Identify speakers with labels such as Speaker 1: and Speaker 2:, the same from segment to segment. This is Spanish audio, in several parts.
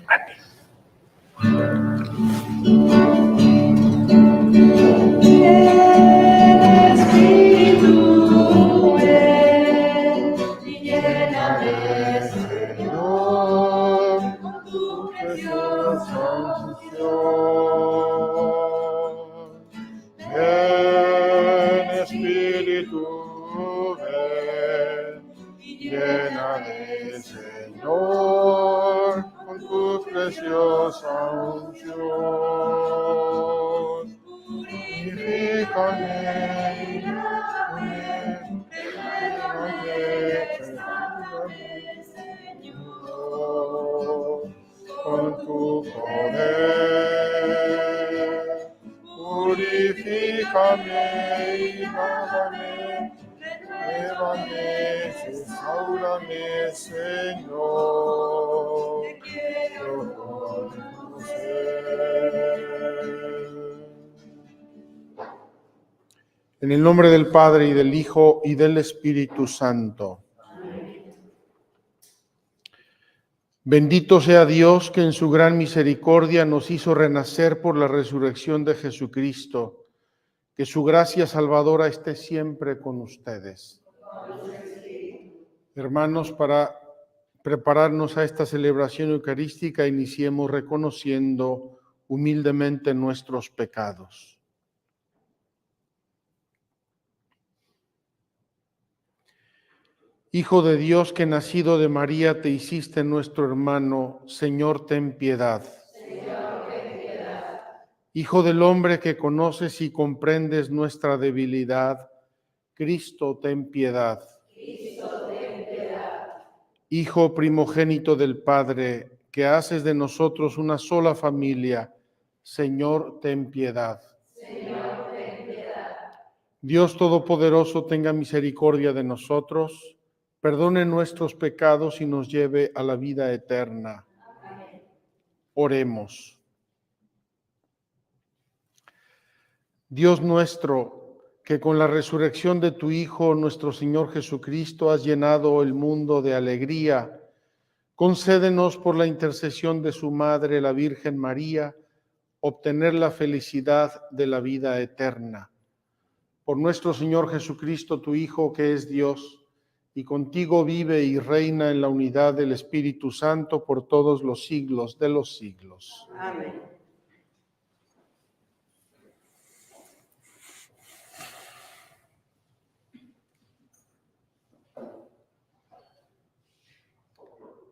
Speaker 1: Amén.
Speaker 2: Espíritu, ven y lléname, Señor, con tu preciosa unción.
Speaker 1: Ven, Espíritu, ven y lléname, Señor, con tu preciosa unción. Purifícame, Señor, con tu poder. Purifícame y lávame, renuévame, restaurame, Señor, yo conocer. En el nombre del Padre, y del Hijo, y del Espíritu Santo. Bendito sea Dios, que en su gran misericordia nos hizo renacer por la resurrección de Jesucristo. Que su gracia salvadora esté siempre con ustedes. Hermanos, para prepararnos a esta celebración eucarística, iniciemos reconociendo humildemente nuestros pecados. Hijo de Dios, que nacido de María te hiciste nuestro hermano, Señor, ten piedad.
Speaker 2: Señor, ten piedad.
Speaker 1: Hijo del hombre, que conoces y comprendes nuestra debilidad, Cristo, ten piedad.
Speaker 2: Cristo, ten piedad.
Speaker 1: Hijo primogénito del Padre, que haces de nosotros una sola familia, Señor, ten piedad.
Speaker 2: Señor, ten piedad.
Speaker 1: Dios Todopoderoso, tenga misericordia de nosotros, perdone nuestros pecados y nos lleve a la vida eterna.
Speaker 2: Amén.
Speaker 1: Oremos. Dios nuestro, que con la resurrección de tu Hijo, nuestro Señor Jesucristo, has llenado el mundo de alegría, concédenos por la intercesión de su Madre, la Virgen María, obtener la felicidad de la vida eterna. Por nuestro Señor Jesucristo, tu Hijo, que es Dios, y contigo vive y reina en la unidad del Espíritu Santo por todos los siglos de los siglos.
Speaker 2: Amén.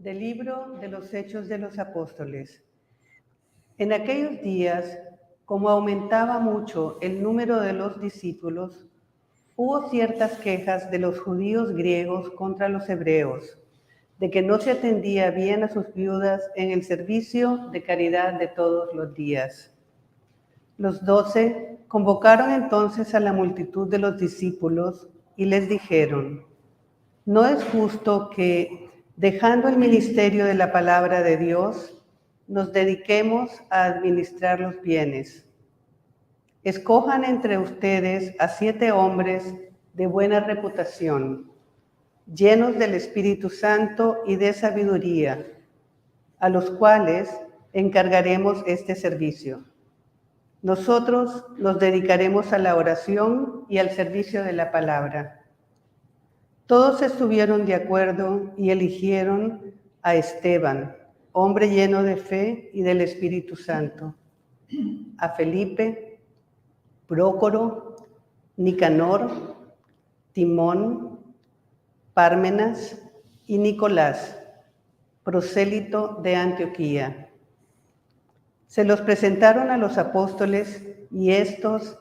Speaker 2: Del libro de los Hechos de los Apóstoles. En aquellos días, como aumentaba mucho el número de los discípulos, hubo ciertas quejas de los judíos griegos contra los hebreos, de que no se atendía bien a sus viudas en el servicio de caridad de todos los días. Los 12 convocaron entonces a la multitud de los discípulos y les dijeron: no es justo que, dejando el ministerio de la palabra de Dios, nos dediquemos a administrar los bienes. Escojan entre ustedes a 7 hombres de buena reputación, llenos del Espíritu Santo y de sabiduría, a los cuales encargaremos este servicio. Nosotros nos dedicaremos a la oración y al servicio de la palabra. Todos estuvieron de acuerdo y eligieron a Esteban, hombre lleno de fe y del Espíritu Santo, a Felipe, Prócoro, Nicanor, Timón, Pármenas y Nicolás, prosélito de Antioquía. Se los presentaron a los apóstoles y estos,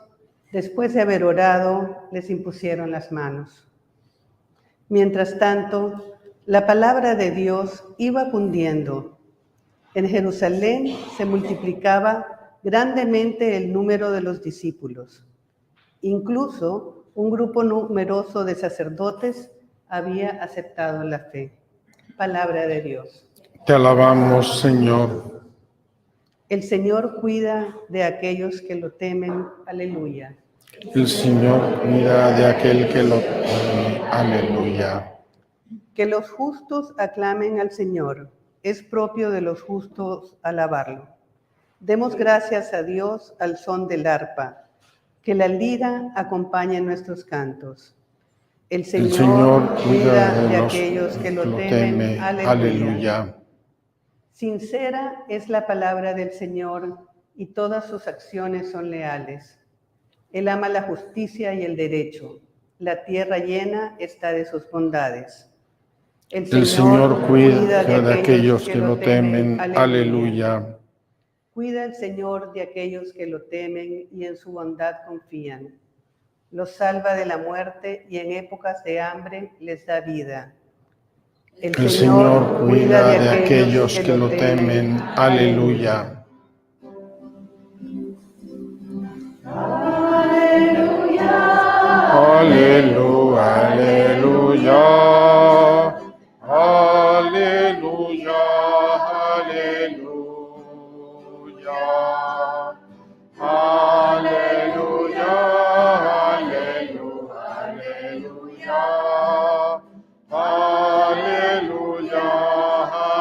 Speaker 2: después de haber orado, les impusieron las manos. Mientras tanto, la palabra de Dios iba cundiendo. En Jerusalén se multiplicaba grandemente el número de los discípulos. Incluso un grupo numeroso de sacerdotes había aceptado la fe. Palabra de Dios.
Speaker 1: Te alabamos, Señor.
Speaker 2: El Señor cuida de aquellos que lo temen. Aleluya.
Speaker 1: El Señor cuida de aquel que lo teme. Aleluya.
Speaker 2: Que los justos aclamen al Señor. es propio de los justos alabarlo. Demos gracias a Dios al son del arpa, que la lira acompañe nuestros cantos. El Señor cuida de aquellos que lo temen. Aleluya. Sincera es la palabra del Señor y todas sus acciones son leales. Él ama la justicia y el derecho. La tierra llena está de sus bondades. El Señor cuida de aquellos que lo temen. Aleluya. Cuida el Señor de aquellos que lo temen y en su bondad confían. Los salva de la muerte y en épocas de hambre les da vida.
Speaker 1: El Señor cuida de aquellos que lo temen. Aleluya. Aleluya, aleluya, aleluya, aleluya, aleluya, aleluya, aleluya,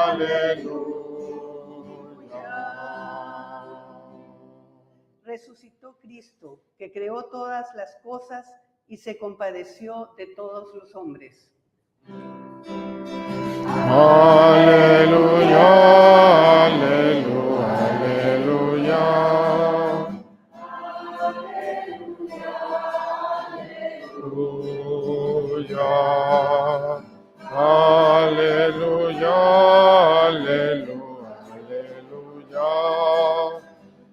Speaker 1: aleluya.
Speaker 2: Resucitó Cristo, que creó todas las cosas y se compadeció de todos los hombres.
Speaker 1: Aleluya, aleluya, aleluya. Aleluya, aleluya,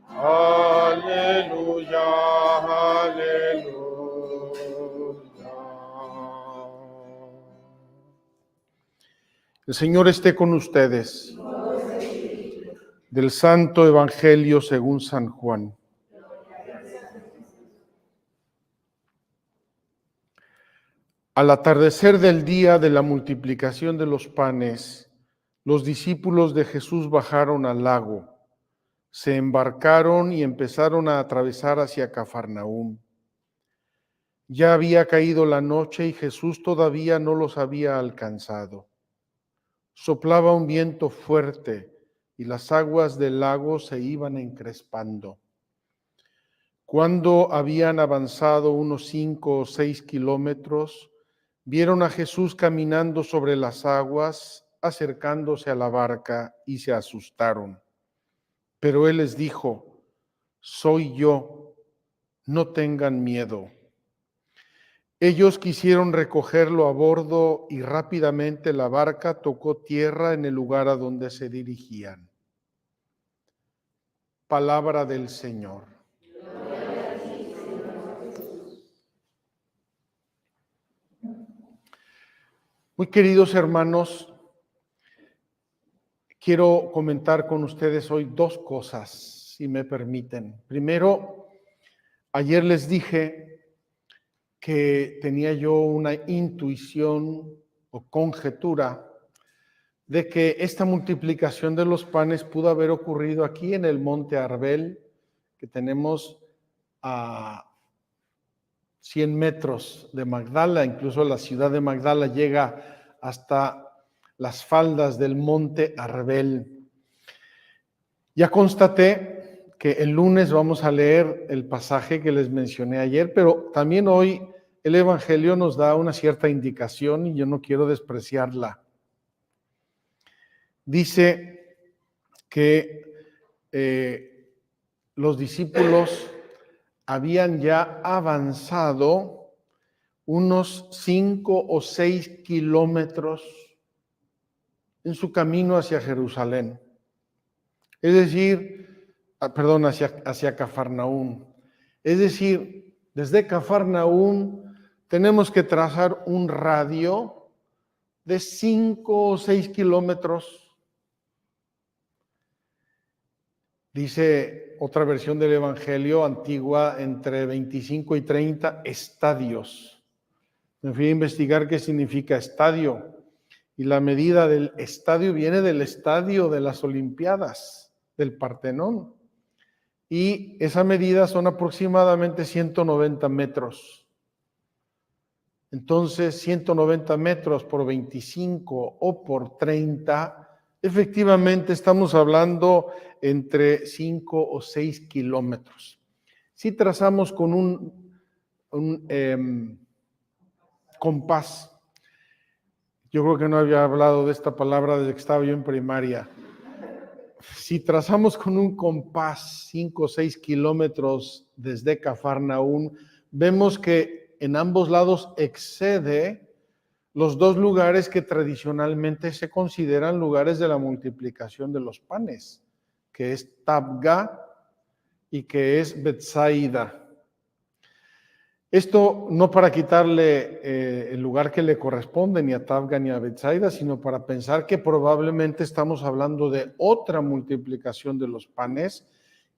Speaker 1: aleluya, aleluya. El Señor esté con ustedes. Del Santo Evangelio según San Juan. Al atardecer del día de la multiplicación de los panes, los discípulos de Jesús bajaron al lago, se embarcaron y empezaron a atravesar hacia Cafarnaúm. Ya había caído la noche y Jesús todavía no los había alcanzado. Soplaba un viento fuerte y las aguas del lago se iban encrespando. Cuando habían avanzado unos 5 o 6 kilómetros, vieron a Jesús caminando sobre las aguas, acercándose a la barca, y se asustaron. Pero él les dijo: «Soy yo, no tengan miedo». Ellos quisieron recogerlo a bordo y rápidamente la barca tocó tierra en el lugar a donde se dirigían. Palabra del Señor. Muy queridos hermanos, quiero comentar con ustedes hoy dos cosas, si me permiten. Primero, ayer les dije que tenía yo una intuición o conjetura de que esta multiplicación de los panes pudo haber ocurrido aquí en el Monte Arbel, que tenemos a 100 metros de Magdala. Incluso la ciudad de Magdala llega hasta las faldas del Monte Arbel. Ya constaté que el lunes vamos a leer el pasaje que les mencioné ayer, pero también hoy el Evangelio nos da una cierta indicación y yo no quiero despreciarla. Dice que los discípulos habían ya avanzado unos 5 o 6 kilómetros en su camino hacia Jerusalén. Es decir, hacia Cafarnaúm. Es decir, desde Cafarnaúm tenemos que trazar un radio de 5 o 6 kilómetros. Dice otra versión del Evangelio antigua, entre 25 y 30 estadios. Me fui a investigar qué significa estadio. Y la medida del estadio viene del estadio de las Olimpiadas, del Partenón. Y esa medida son aproximadamente 190 metros. Entonces, 190 metros por 25 o por 30 Efectivamente, estamos hablando entre 5 o 6 kilómetros. Si trazamos con un compás, yo creo que no había hablado de esta palabra desde que estaba yo en primaria. Si trazamos con un compás 5 o 6 kilómetros desde Cafarnaún, vemos que en ambos lados excede los dos lugares que tradicionalmente se consideran lugares de la multiplicación de los panes, que es Tabga y que es Betsaida. Esto no para quitarle el lugar que le corresponde ni a Tabga ni a Betsaida, sino para pensar que probablemente estamos hablando de otra multiplicación de los panes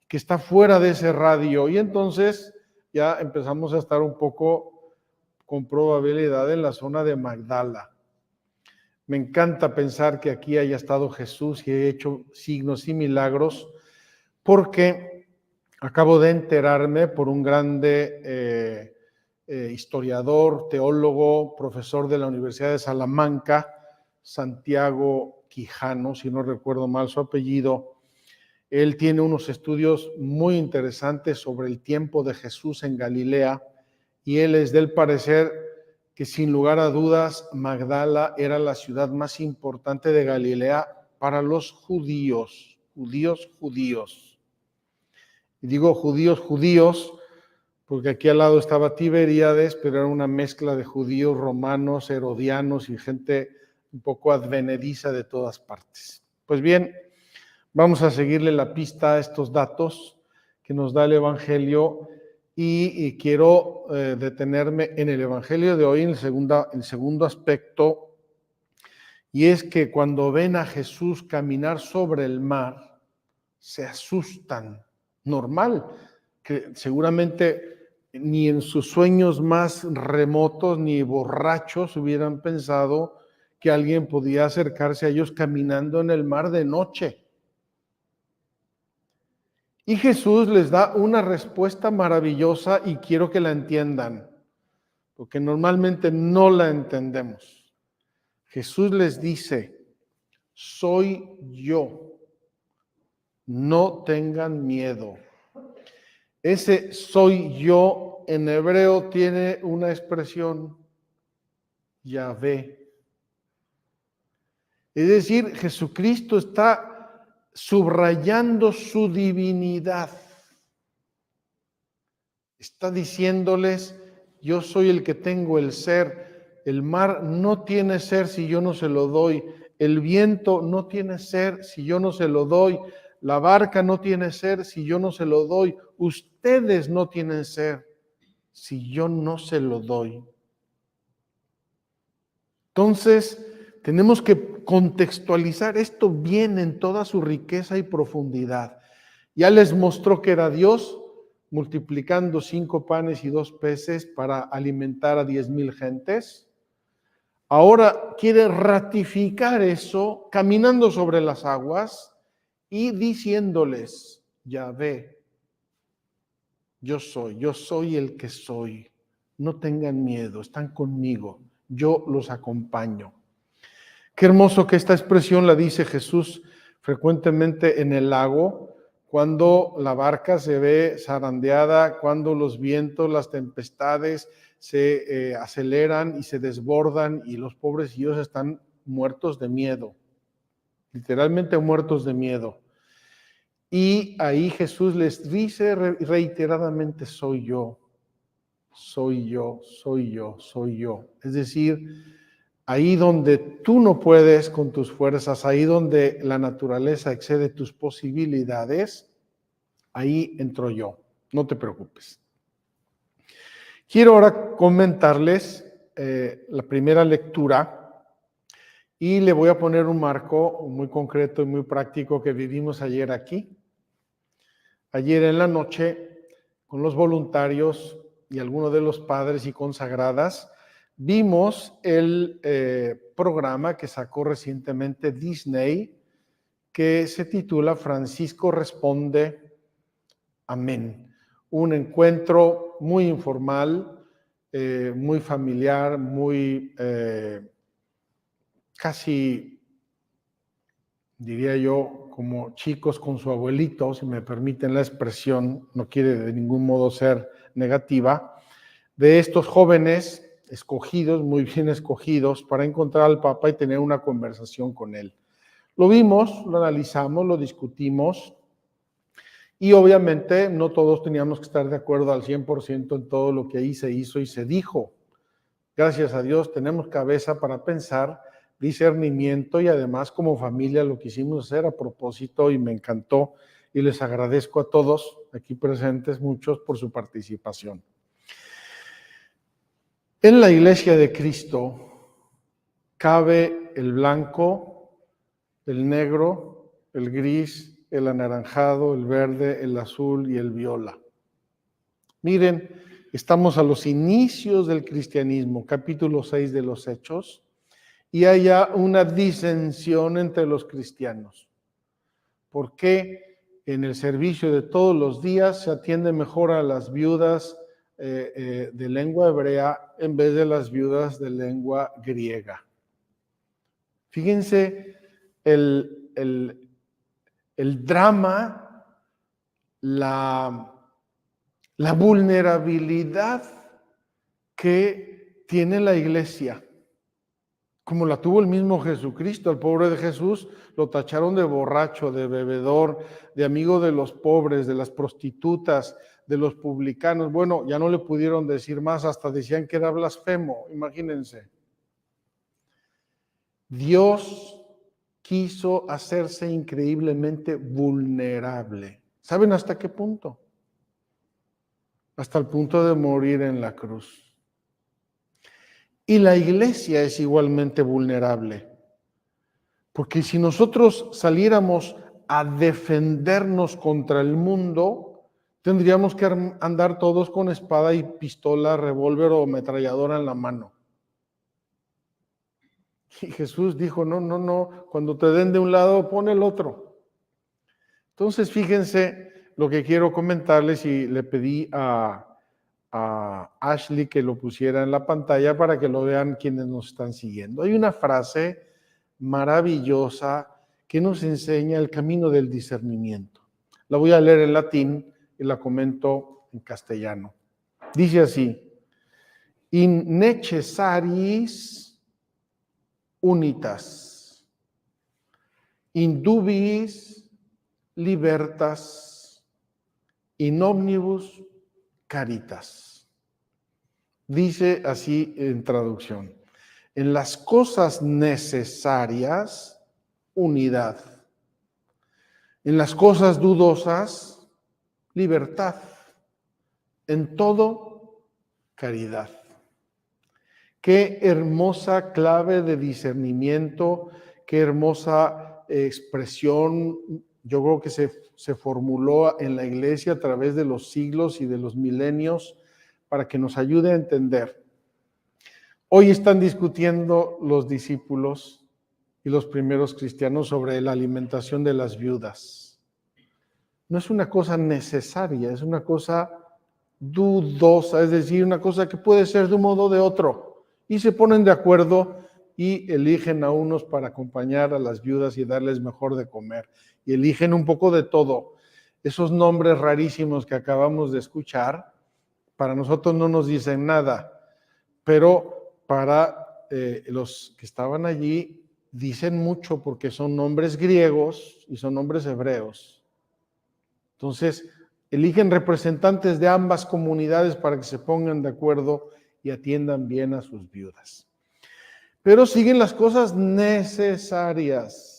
Speaker 1: que está fuera de ese radio, y entonces ya empezamos a estar un poco con probabilidad en la zona de Magdala. Me encanta pensar que aquí haya estado Jesús y haya hecho signos y milagros, porque acabo de enterarme por un grande historiador, teólogo, profesor de la Universidad de Salamanca, Santiago Quijano, si no recuerdo mal su apellido. Él tiene unos estudios muy interesantes sobre el tiempo de Jesús en Galilea, y él es del parecer que sin lugar a dudas Magdala era la ciudad más importante de Galilea para los judíos. Y digo judíos porque aquí al lado estaba Tiberíades, pero era una mezcla de judíos, romanos, herodianos y gente un poco advenediza de todas partes. Pues bien, vamos a seguirle la pista a estos datos que nos da el Evangelio, y quiero detenerme en el Evangelio de hoy, en el segundo aspecto, y es que cuando ven a Jesús caminar sobre el mar, se asustan. Normal, que seguramente ni en sus sueños más remotos ni borrachos hubieran pensado que alguien podía acercarse a ellos caminando en el mar de noche. Y Jesús les da una respuesta maravillosa, y quiero que la entiendan, porque normalmente no la entendemos. Jesús les dice: soy yo, no tengan miedo. Ese soy yo en hebreo tiene una expresión, Yahvé. Es decir, Jesucristo está subrayando su divinidad. Está diciéndoles: yo soy el que tengo el ser. El mar no tiene ser si yo no se lo doy. El viento no tiene ser si yo no se lo doy. La barca no tiene ser si yo no se lo doy. Ustedes no tienen ser si yo no se lo doy. Entonces, tenemos que contextualizar esto bien en toda su riqueza y profundidad. Ya les mostró que era Dios, multiplicando 5 panes y 2 peces para alimentar a 10,000 gentes. Ahora quiere ratificar eso caminando sobre las aguas y diciéndoles: Yahvé, yo soy el que soy. No tengan miedo, están conmigo, yo los acompaño. Qué hermoso que esta expresión la dice Jesús frecuentemente en el lago, cuando la barca se ve zarandeada, cuando los vientos, las tempestades se aceleran y se desbordan, y los pobrecillos están muertos de miedo, literalmente muertos de miedo. Y ahí Jesús les dice reiteradamente: soy yo, soy yo, soy yo, soy yo. Es decir, ahí donde tú no puedes con tus fuerzas, ahí donde la naturaleza excede tus posibilidades, ahí entro yo, no te preocupes. Quiero ahora comentarles la primera lectura, y le voy a poner un marco muy concreto y muy práctico que vivimos ayer aquí. Ayer en la noche, con los voluntarios y algunos de los padres y consagradas, vimos el programa que sacó recientemente Disney, que se titula Francisco Responde, Amén. Un encuentro muy informal, muy familiar, muy casi diría yo, como chicos con su abuelito, si me permiten la expresión, no quiere de ningún modo ser negativa, de estos jóvenes escogidos, muy bien escogidos, para encontrar al Papa y tener una conversación con él. Lo vimos, lo analizamos, lo discutimos, y obviamente no todos teníamos que estar de acuerdo al 100% en todo lo que ahí se hizo y se dijo. Gracias a Dios tenemos cabeza para pensar, discernimiento, y además como familia lo quisimos hacer a propósito y me encantó, y les agradezco a todos aquí presentes, muchos, por su participación. En la Iglesia de Cristo cabe el blanco, el negro, el gris, el anaranjado, el verde, el azul y el viola. Miren, estamos a los inicios del cristianismo, capítulo 6 de los Hechos, y hay ya una disensión entre los cristianos. ¿Por qué en el servicio de todos los días se atiende mejor a las viudas de lengua hebrea en vez de las viudas de lengua griega? Fíjense el drama, la vulnerabilidad que tiene la iglesia, como la tuvo el mismo Jesucristo. Al pobre de Jesús lo tacharon de borracho, de bebedor, de amigo de los pobres, de las prostitutas, de los publicanos. Bueno, ya no le pudieron decir más, hasta decían que era blasfemo, imagínense. Dios quiso hacerse increíblemente vulnerable. ¿Saben hasta qué punto? Hasta el punto de morir en la cruz. Y la iglesia es igualmente vulnerable, porque si nosotros saliéramos a defendernos contra el mundo, tendríamos que andar todos con espada y pistola, revólver o ametralladora en la mano. Y Jesús dijo, no, cuando te den de un lado, pon el otro. Entonces, fíjense lo que quiero comentarles, y le pedí a Ashley que lo pusiera en la pantalla para que lo vean quienes nos están siguiendo. Hay una frase maravillosa que nos enseña el camino del discernimiento. La voy a leer en latín y la comento en castellano. Dice así: in necessaris unitas, in dubiis libertas, in omnibus caritas. Dice así en traducción: en las cosas necesarias, unidad; en las cosas dudosas, libertad; en todo, caridad. Qué hermosa clave de discernimiento, qué hermosa expresión. Yo creo que se formuló en la iglesia a través de los siglos y de los milenios para que nos ayude a entender. Hoy están discutiendo los discípulos y los primeros cristianos sobre la alimentación de las viudas. No es una cosa necesaria, es una cosa dudosa, es decir, una cosa que puede ser de un modo o de otro. Y se ponen de acuerdo y eligen a unos para acompañar a las viudas y darles mejor de comer. Y eligen un poco de todo. Esos nombres rarísimos que acabamos de escuchar, para nosotros no nos dicen nada, pero para los que estaban allí dicen mucho, porque son nombres griegos y son nombres hebreos. Entonces, eligen representantes de ambas comunidades para que se pongan de acuerdo y atiendan bien a sus viudas. Pero siguen las cosas necesarias.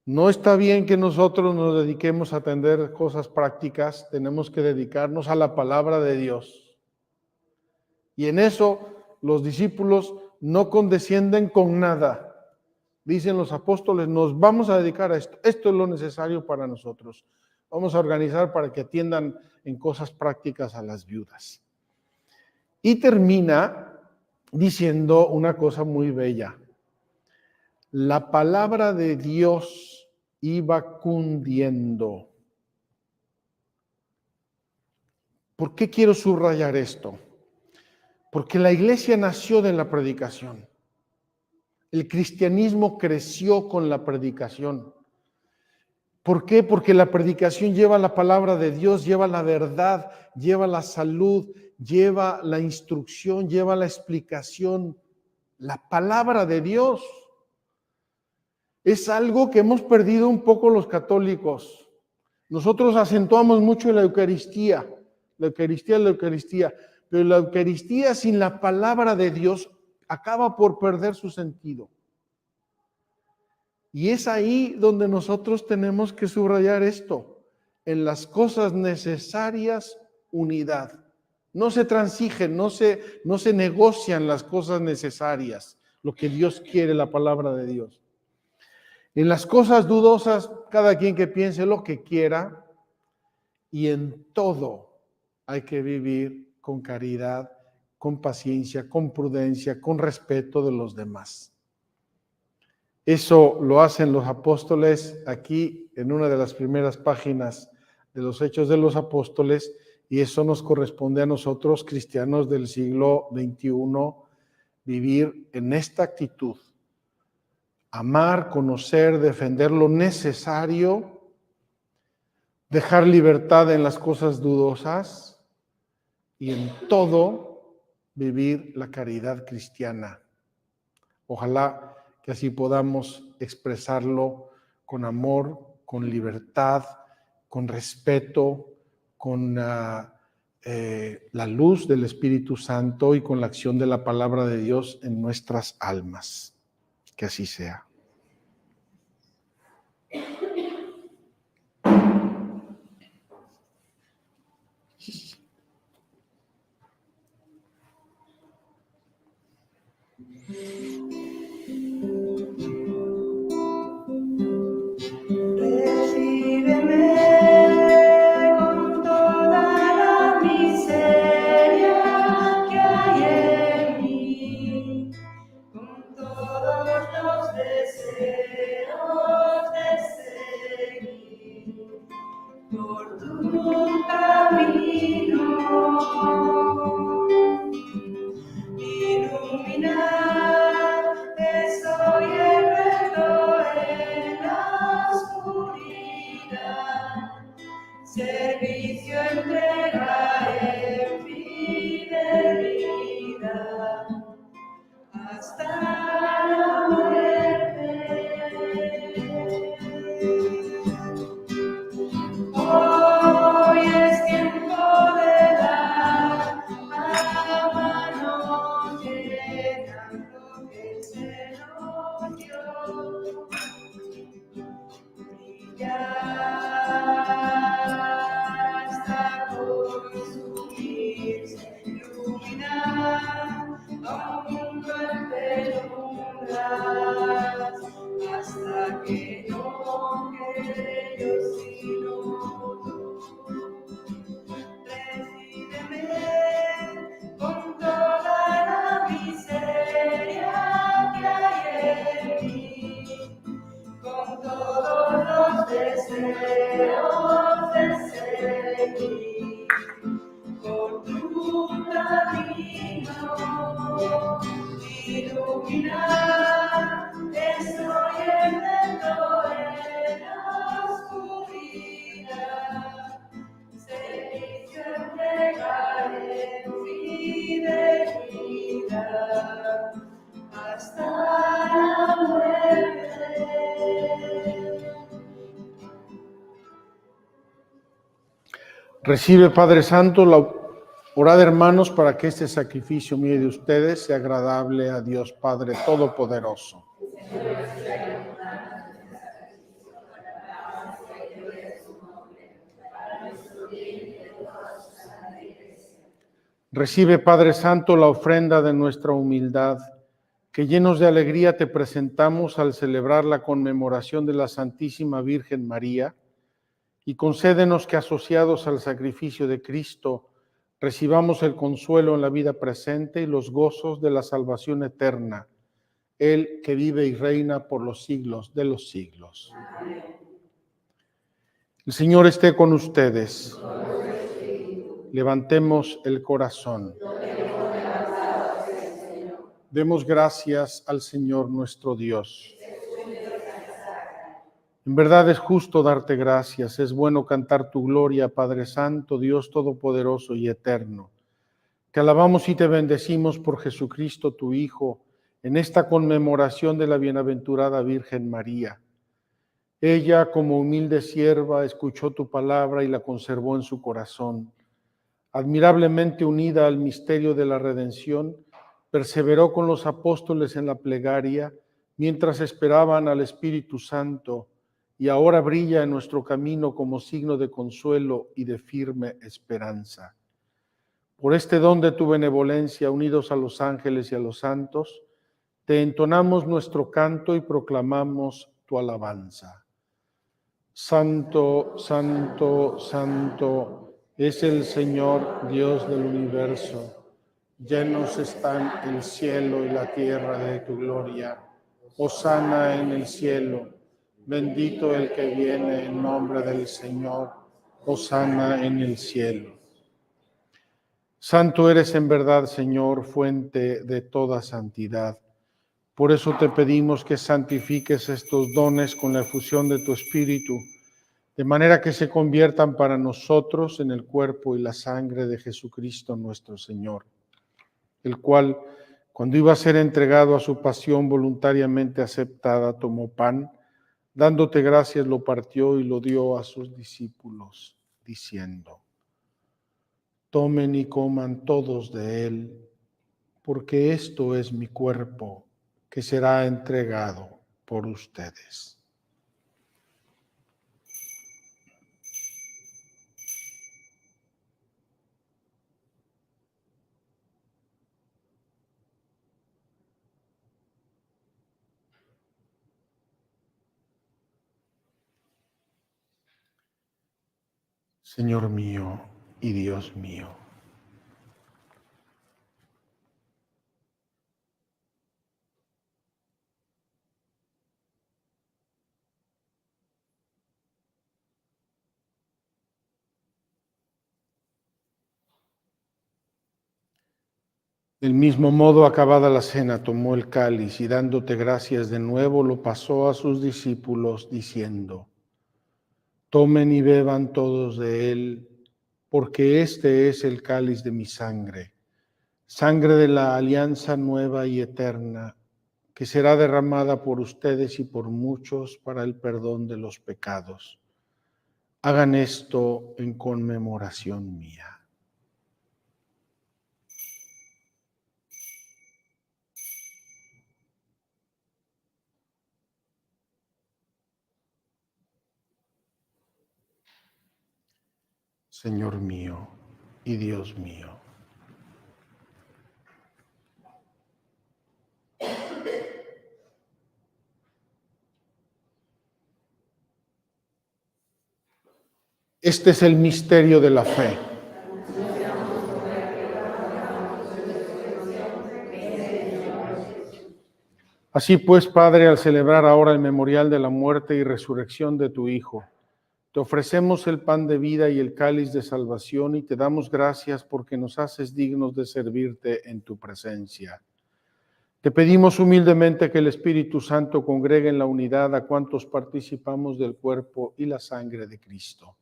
Speaker 1: No está bien que nosotros nos dediquemos a atender cosas prácticas, tenemos que dedicarnos a la palabra de Dios. Y en eso los discípulos no condescienden con nada. Dicen los apóstoles, nos vamos a dedicar a esto. Esto es lo necesario para nosotros. Vamos a organizar para que atiendan en cosas prácticas a las viudas. Y termina diciendo una cosa muy bella. La palabra de Dios iba cundiendo. ¿Por qué quiero subrayar esto? Porque la iglesia nació de la predicación. El cristianismo creció con la predicación. ¿Por qué? Porque la predicación lleva la palabra de Dios, lleva la verdad, lleva la salud, lleva la instrucción, lleva la explicación. La palabra de Dios es algo que hemos perdido un poco los católicos. Nosotros acentuamos mucho en la Eucaristía, pero la Eucaristía sin la palabra de Dios acaba por perder su sentido. Y es ahí donde nosotros tenemos que subrayar esto. En las cosas necesarias, unidad. No se transigen, no se negocian las cosas necesarias, lo que Dios quiere, la palabra de Dios. En las cosas dudosas, cada quien que piense lo que quiera, y en todo hay que vivir con caridad, con paciencia, con prudencia, con respeto de los demás. Eso lo hacen los apóstoles aquí en una de las primeras páginas de los Hechos de los Apóstoles, y eso nos corresponde a nosotros, cristianos del siglo XXI, vivir en esta actitud. Amar, conocer, defender lo necesario, dejar libertad en las cosas dudosas y en todo vivir la caridad cristiana. Ojalá que así podamos expresarlo con amor, con libertad, con respeto, con la luz del Espíritu Santo y con la acción de la palabra de Dios en nuestras almas. Que así sea.
Speaker 3: Por tu camino, iluminar, estoy el reto en la oscuridad, servicio, entrega en fidelidad, hasta la muerte. Hoy es tiempo de dar a mano llena lo que se nos dio. Brillar hasta consumirse, iluminar a un mundo en penumbras, hasta que no quede yo sino tú. Recíbeme con toda la miseria que hay en mí, con todos los deseos de seguir por tu camino, iluminar, estoy en la oscuridad, servicio, entregar en fidelidad, hasta la muerte.
Speaker 1: Recibe, Padre Santo, orad, hermanos, para que este sacrificio mío de ustedes sea agradable a Dios Padre Todopoderoso. Recibe, Padre Santo, la ofrenda de nuestra humildad, que llenos de alegría te presentamos al celebrar la conmemoración de la Santísima Virgen María, y concédenos que, asociados al sacrificio de Cristo, recibamos el consuelo en la vida presente y los gozos de la salvación eterna, Él que vive y reina por los siglos de los siglos. Amén. El Señor esté con ustedes. Levantemos el corazón. Demos gracias al Señor nuestro Dios. En verdad es justo darte gracias, es bueno cantar tu gloria, Padre Santo, Dios Todopoderoso y Eterno. Te alabamos y te bendecimos por Jesucristo, tu Hijo, en esta conmemoración de la bienaventurada Virgen María. Ella, como humilde sierva, escuchó tu palabra y la conservó en su corazón. Admirablemente unida al misterio de la redención, perseveró con los apóstoles en la plegaria mientras esperaban al Espíritu Santo, y ahora brilla en nuestro camino como signo de consuelo y de firme esperanza. Por este don de tu benevolencia, unidos a los ángeles y a los santos, te entonamos nuestro canto y proclamamos tu alabanza. Santo, santo, santo es el Señor Dios del universo. Llenos están el cielo y la tierra de tu gloria. Hosana en el cielo. Bendito el que viene en nombre del Señor. Hosana en el cielo. Santo eres en verdad, Señor, fuente de toda santidad. Por eso te pedimos que santifiques estos dones con la efusión de tu Espíritu, de manera que se conviertan para nosotros en el cuerpo y la sangre de Jesucristo nuestro Señor, el cual, cuando iba a ser entregado a su pasión voluntariamente aceptada, tomó pan, dándote gracias, lo partió y lo dio a sus discípulos, diciendo: tomen y coman todos de él, porque esto es mi cuerpo, que será entregado por ustedes. Señor mío y Dios mío, del mismo modo, acabada la cena, tomó el cáliz y dándote gracias de nuevo, lo pasó a sus discípulos, diciendo: tomen y beban todos de él, porque este es el cáliz de mi sangre, sangre de la alianza nueva y eterna, que será derramada por ustedes y por muchos para el perdón de los pecados. Hagan esto en conmemoración mía. Señor mío y Dios mío. Este es el misterio de la fe. Así pues, Padre, al celebrar ahora el memorial de la muerte y resurrección de tu Hijo, te ofrecemos el pan de vida y el cáliz de salvación y te damos gracias porque nos haces dignos de servirte en tu presencia. Te pedimos humildemente que el Espíritu Santo congregue en la unidad a cuantos participamos del cuerpo y la sangre de Cristo.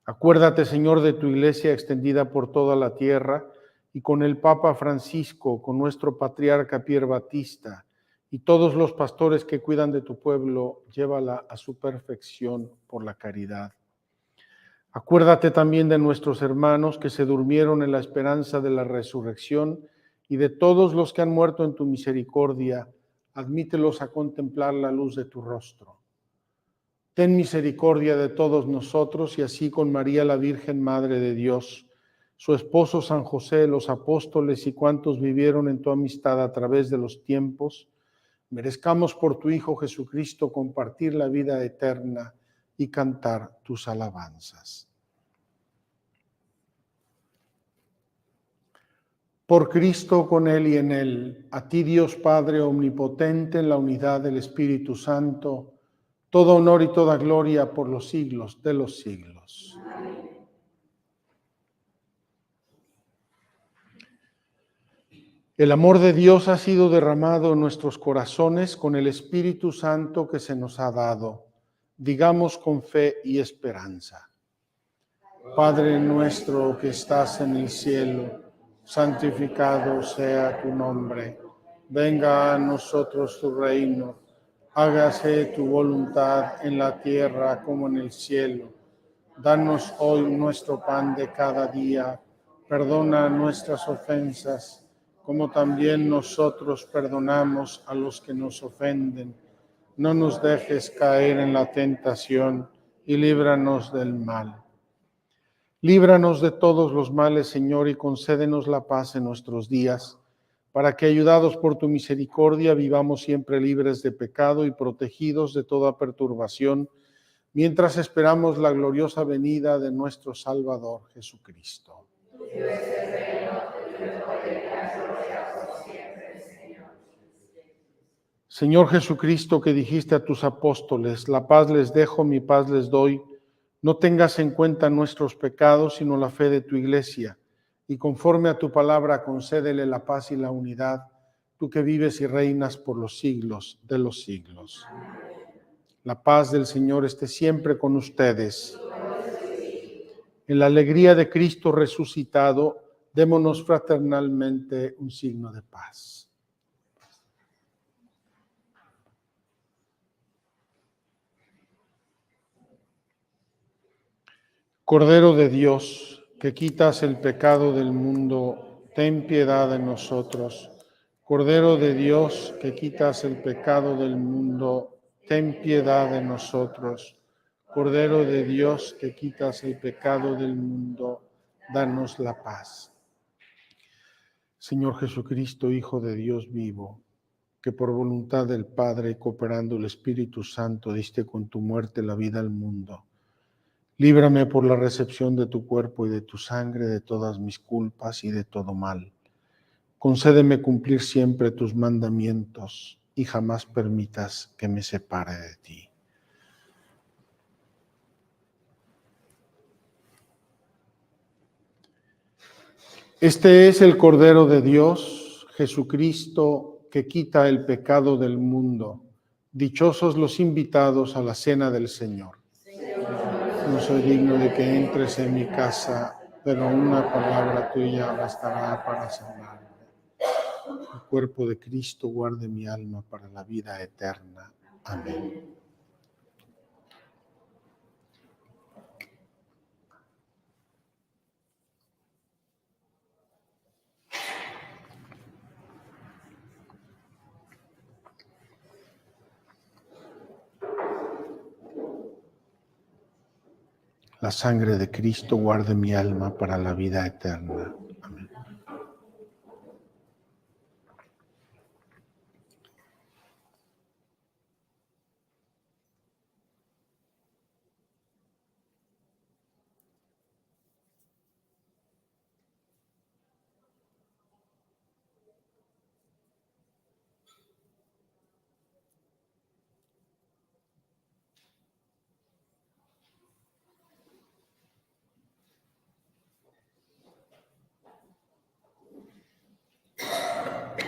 Speaker 1: Acuérdate, Señor, de tu iglesia extendida por toda la tierra y con el Papa Francisco, con nuestro patriarca Pier Batista y todos los pastores que cuidan de tu pueblo, llévala a su perfección por la caridad. Acuérdate también de nuestros hermanos que se durmieron en la esperanza de la resurrección y de todos los que han muerto en tu misericordia, admítelos a contemplar la luz de tu rostro. Ten misericordia de todos nosotros y así con María la Virgen Madre de Dios, su esposo San José, los apóstoles y cuantos vivieron en tu amistad a través de los tiempos, merezcamos por tu Hijo Jesucristo compartir la vida eterna y cantar tus alabanzas. Por Cristo, con Él y en Él, a ti Dios Padre omnipotente, en la unidad del Espíritu Santo, todo honor y toda gloria por los siglos de los siglos. El amor de Dios ha sido derramado en nuestros corazones con el Espíritu Santo que se nos ha dado. Digamos con fe y esperanza. Padre nuestro que estás en el cielo, santificado sea tu nombre. Venga a nosotros tu reino. Hágase tu voluntad en la tierra como en el cielo. Danos hoy nuestro pan de cada día. Perdona nuestras ofensas, como también nosotros perdonamos a los que nos ofenden. No nos dejes caer en la tentación y líbranos del mal. Líbranos de todos los males, Señor, y concédenos la paz en nuestros días, para que, ayudados por tu misericordia, vivamos siempre libres de pecado y protegidos de toda perturbación, mientras esperamos la gloriosa venida de nuestro Salvador Jesucristo. Señor Jesucristo, que dijiste a tus apóstoles, la paz les dejo, mi paz les doy, no tengas en cuenta nuestros pecados, sino la fe de tu iglesia, y conforme a tu palabra concédele la paz y la unidad, tú que vives y reinas por los siglos de los siglos. La paz del Señor esté siempre con ustedes. En la alegría de Cristo resucitado, démonos fraternalmente un signo de paz. Cordero de Dios, que quitas el pecado del mundo, ten piedad de nosotros. Cordero de Dios, que quitas el pecado del mundo, ten piedad de nosotros. Cordero de Dios, que quitas el pecado del mundo, danos la paz. Señor Jesucristo, Hijo de Dios vivo, que por voluntad del Padre, cooperando el Espíritu Santo, diste con tu muerte la vida al mundo. Líbrame por la recepción de tu cuerpo y de tu sangre de todas mis culpas y de todo mal. Concédeme cumplir siempre tus mandamientos y jamás permitas que me separe de ti. Este es el Cordero de Dios, Jesucristo, que quita el pecado del mundo. Dichosos los invitados a la cena del Señor. No soy digno de que entres en mi casa, pero una palabra tuya bastará para sanarme. El cuerpo de Cristo guarde mi alma para la vida eterna. Amén. La sangre de Cristo guarde mi alma para la vida eterna. Amén.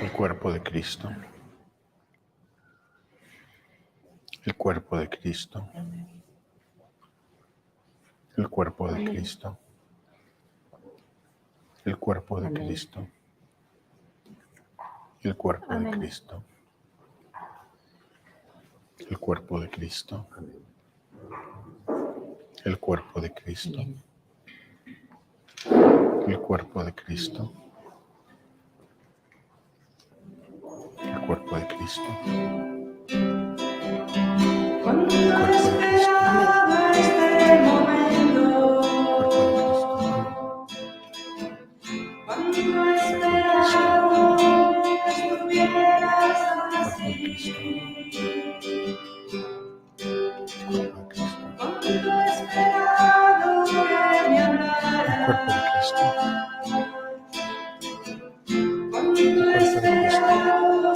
Speaker 1: El cuerpo de Cristo. El cuerpo de Cristo. El cuerpo de Cristo. El cuerpo de Cristo. El cuerpo de Cristo. El cuerpo de Cristo. El cuerpo de Cristo. El cuerpo de Cristo. El cuerpo de Cristo.
Speaker 3: Cuando esperaba este momento, cuando esperaba que estuvieras así, cuando esperaba que me hablaras, cuando esperaba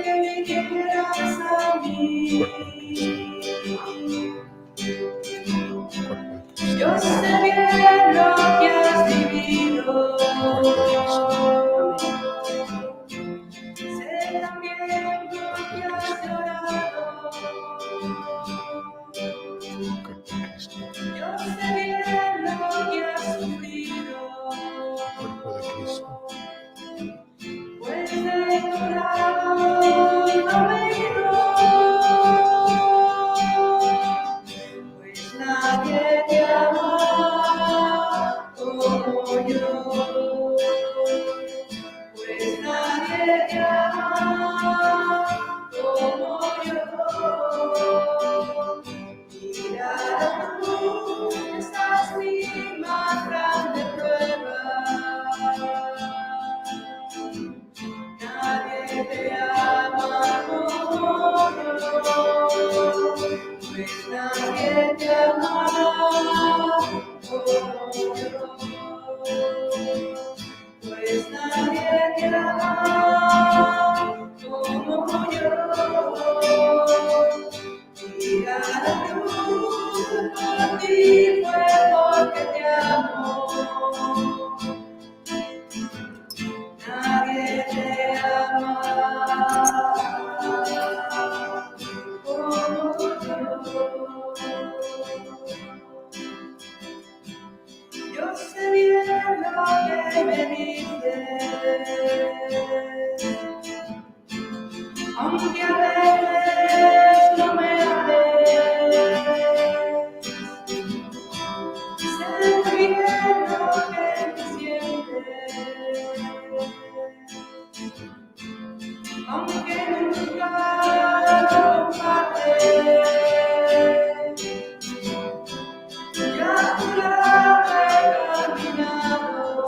Speaker 3: que vinieras a mí. Yo sé bien lo que has vivido. te ama como yo, pues nadie te ama como yo. Y la cruz por ti fue porque te amo. Nadie te ama como yo. Yo sé bien lo que me dices, aunque a veces no me hables. Sé muy bien lo que me sientes, aunque nunca lo compartes. Ya a tu lado he caminado,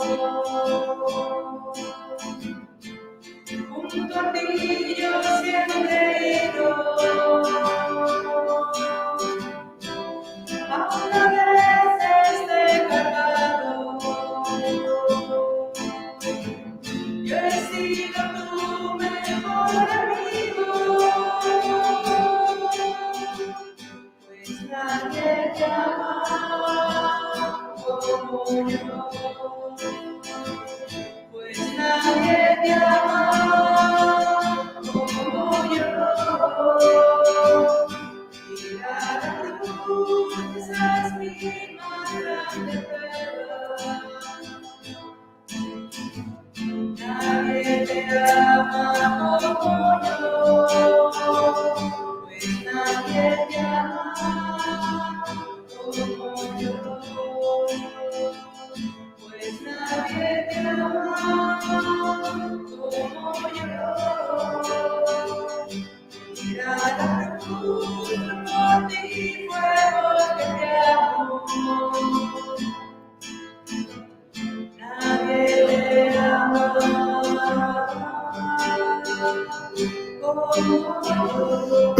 Speaker 3: junto a ti yo siempre he ido. Aún a veces te he cargado, yo he sido tu mejor amigo, pues nadie te ama como yo, pues nadie te ama como yo. Y la cruz, esa es mi más grande prueba. Nadie te ama como yo, pues nadie te ama como yo, pues nadie te ama como yo. Mira la cruz por ti fue porque te amo. Nadie te ama como yo.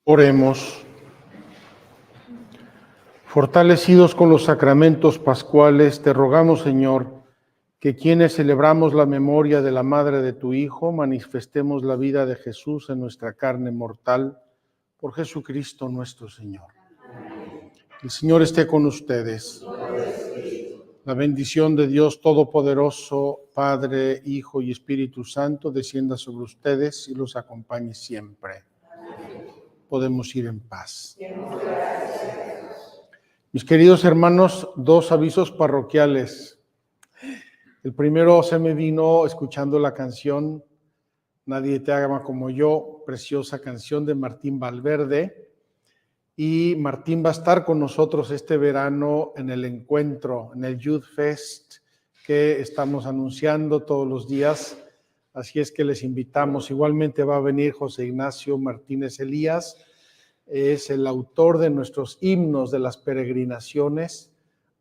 Speaker 1: Oremos. Fortalecidos con los sacramentos pascuales, te rogamos, Señor, que quienes celebramos la memoria de la madre de tu Hijo, manifestemos la vida de Jesús en nuestra carne mortal, por Jesucristo nuestro Señor. El Señor esté con ustedes. La bendición de Dios Todopoderoso, Padre, Hijo y Espíritu Santo, descienda sobre ustedes y los acompañe siempre. Podemos ir en paz. Mis queridos hermanos, 2 avisos parroquiales. El primero se me vino escuchando la canción Nadie te ama como yo, preciosa canción de Martín Valverde. Y Martín va a estar con nosotros este verano en el encuentro, en el Youth Fest que estamos anunciando todos los días. Así es que les invitamos. Igualmente va a venir José Ignacio Martínez Elías. Es el autor de nuestros himnos de las peregrinaciones.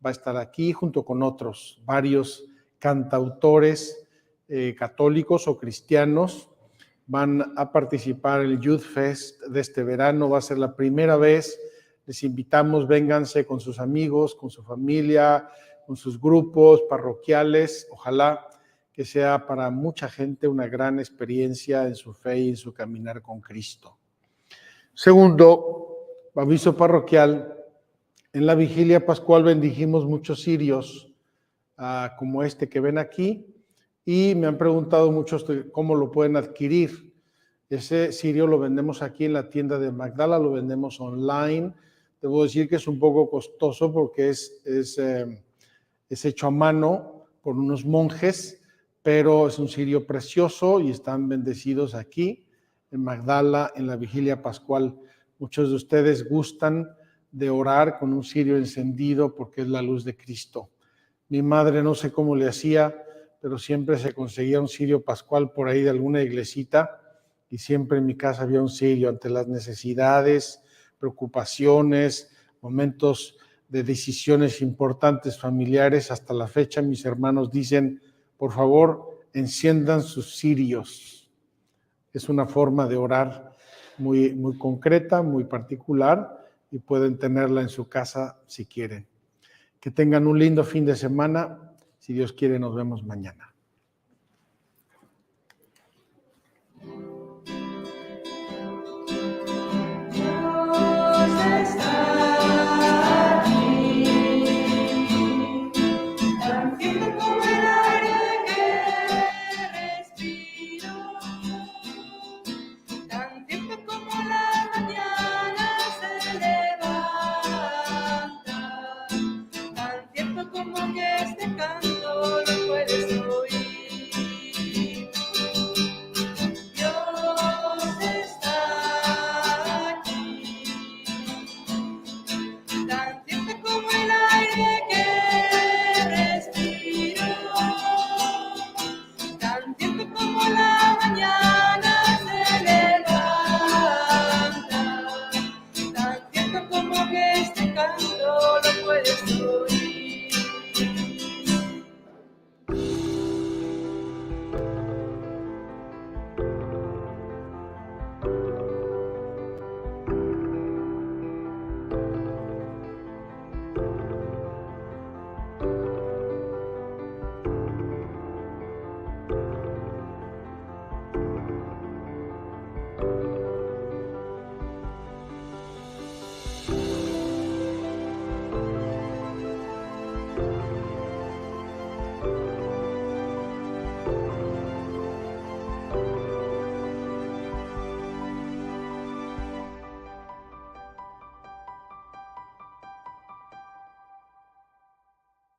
Speaker 1: Va a estar aquí junto con otros, varios cantautores católicos o cristianos. Van a participar en el Youth Fest de este verano. Va a ser la primera vez. Les invitamos, vénganse con sus amigos, con su familia, con sus grupos parroquiales. Ojalá que sea para mucha gente una gran experiencia en su fe y en su caminar con Cristo. Segundo, aviso parroquial. En la vigilia pascual bendijimos muchos cirios, como este que ven aquí. Y me han preguntado muchos cómo lo pueden adquirir. Ese cirio lo vendemos aquí en la tienda de Magdala, lo vendemos online. Debo decir que es un poco costoso porque es hecho a mano por unos monjes, pero es un cirio precioso y están bendecidos aquí en Magdala en la vigilia pascual. Muchos de ustedes gustan de orar con un cirio encendido porque es la luz de Cristo. Mi madre no sé cómo le hacía, pero siempre se conseguía un cirio pascual por ahí de alguna iglesita y siempre en mi casa había un cirio ante las necesidades, preocupaciones, momentos de decisiones importantes familiares. Hasta la fecha mis hermanos dicen, por favor, enciendan sus cirios. Es una forma de orar muy, muy concreta, muy particular y pueden tenerla en su casa si quieren. Que tengan un lindo fin de semana. Si Dios quiere, nos vemos mañana.